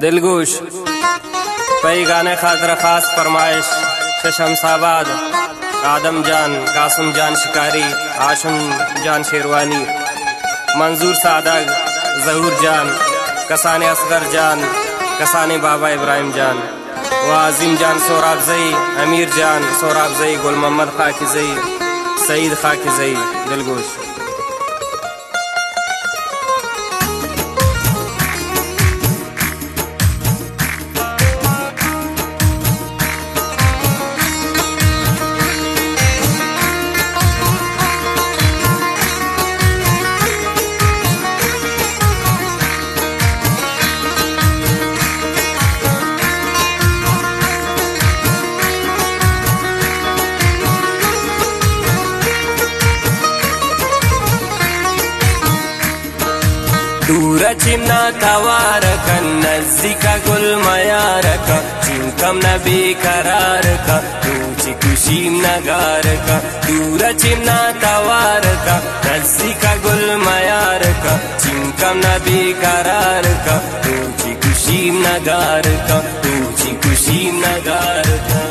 दिलगोश कई गाने खातिर खास फरमाइश शमसाबाद आदम जान, कासम जान शिकारी, आशम जान शेरवानी, मंजूर सादग, जहूर जान, कसाने असगर जान, कसाने बाबा इब्राहिम जान, वाजिम जान सोराब जई, अमीर जान सोराब जई, गुल मोहम्मद खाकी जई, सईद खाकी जई। दिलगोश दूर चिन्ना तवारक नज़दीका गुल मयारक चिंकम न बेकरारक तुझी खुशी नगारक। दूर चिन्ना तवारक नज़दीका गुल मयारक चिंकम न बेकरारक तुझी खुशी नगारक, तुझी खुशी नगारक।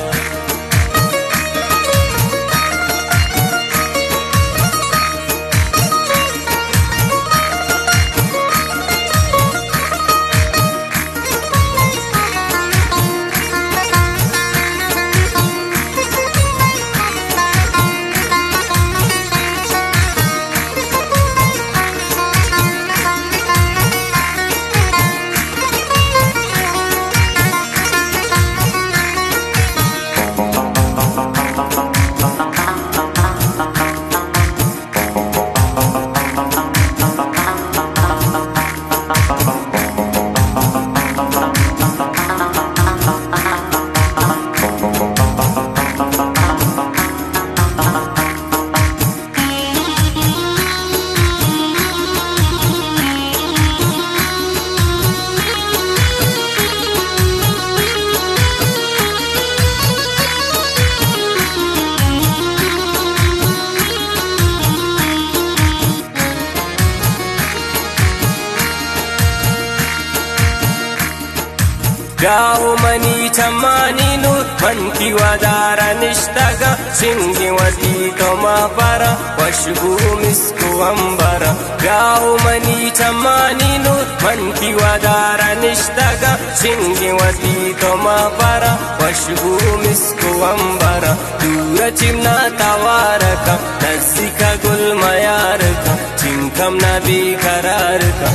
गाओ मनी चम्मानी नूर मन की वादारा निष्ठगा सिंगी वती तो मापारा वशबू मिस्को अंबरा। गाओ मनी चम्मानी नूर मन की वादारा निष्ठगा सिंगी वती तो मापारा वशबू मिस्को अंबरा। दूर चिमना तवारका नज़दीका गुल मयारका चिंकम न बेकरारका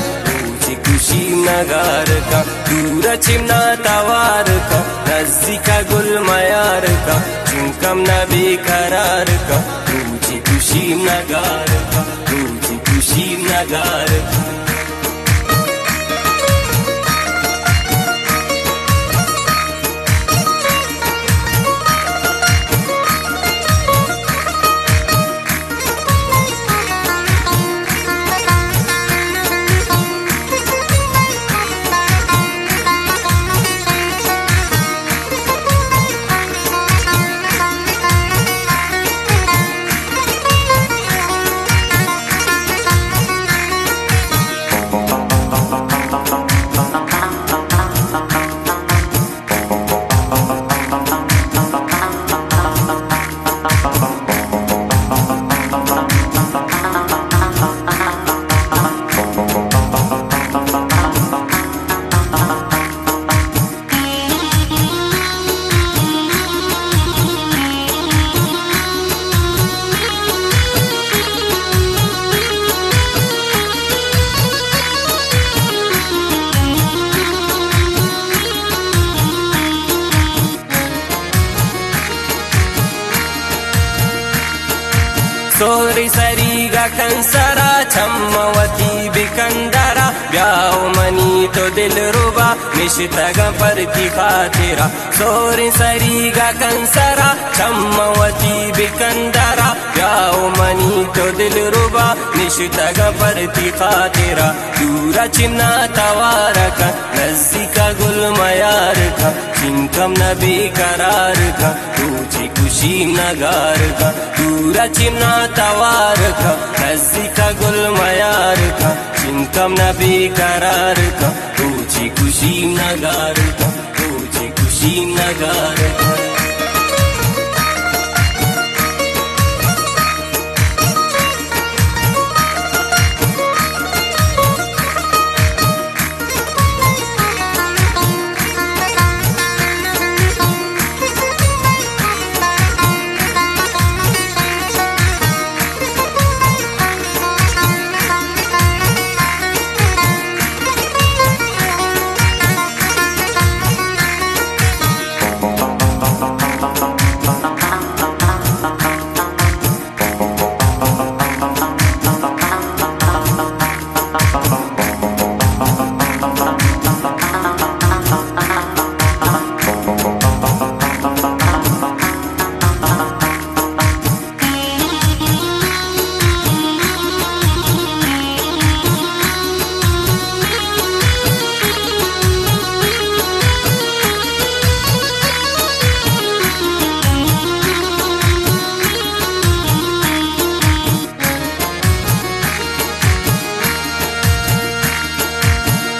खुशी नगारका। दूर चिमना तवारका नज़दीका गुल मयारका चिंकम न बेकरारका तुझी खुशी नगारका, तुझी खुशी नगारका। सोरी सरीगा कंसरा छम्मवती बिकंदरा ब्याओ मनी तो दिल रुबा निशितगा परती खातिरा। सोरी सरीगा कंसरा छम्मवती बिकंदरा ब्याओ मनी तो दिल रुबा निशितगा परती खातिरा। दूर चिन्ना तवारका नज़दीका गुल मयारका चिंकम न बेकरारका तुझी खुशी नगार का दूरा चिमना तवार का नज़दीका गुल मयार का चिंकम न बेकरार का तुझी खुशी नगार का तुझी खुशी नगार का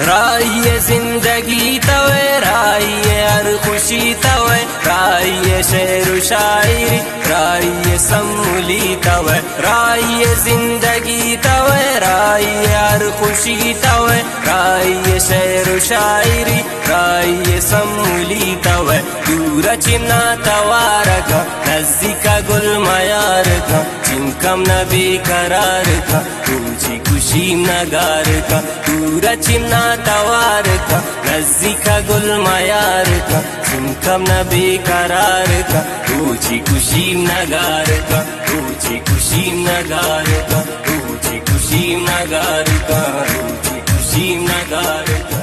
राहिए जिंदगी तवे राहिए हर खुशी तवे राहिए शेर शायरी राहिए सम्मुली तवे राहिए जिंदगी तवे राहिए हर खुशी तवे राहिए शेर शायरी राहिए सम्मुली तवे दूर चिमना तवार का नज़दीका गुल मयार का चिंकम न बेकरार का तुझी खुशी नगार का दूर चिमना तवार का नज़दीका गुल मयार का चिंकम न बेकरार का तुझी खुशी नगार का तुझी खुशी नगार का तुझी खुशी नगार का तुझी खुशी नगार का।